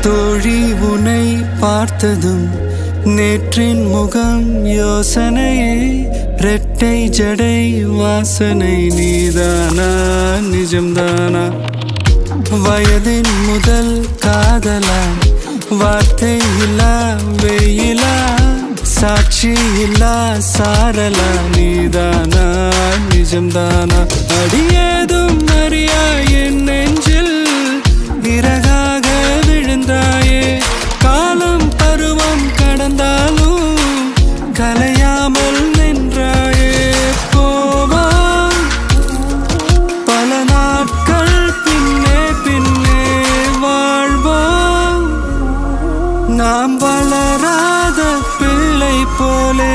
தோழி உன்னை பார்த்ததும் நேற்றின் முகம் யோசனையே ரெட்டை ஜடை வாசனை நீதானா நிஜம்தானா வயதின் முதல் காதலா வார்த்தை இல்லா வெயிலா சாட்சி இல்லா சாரலா நீதானா நிஜம்தானா அடியேதும் அறியா என் நெஞ்சில் விறகாக விழுந்தாயே காலம் பருவம் கடந்தாலும் கலையாமல் நின்றாயே போவா பல நாட்கள் பின்னே பின்னே வாழ்வோம் நாம் வளராத பிள்ளை போலே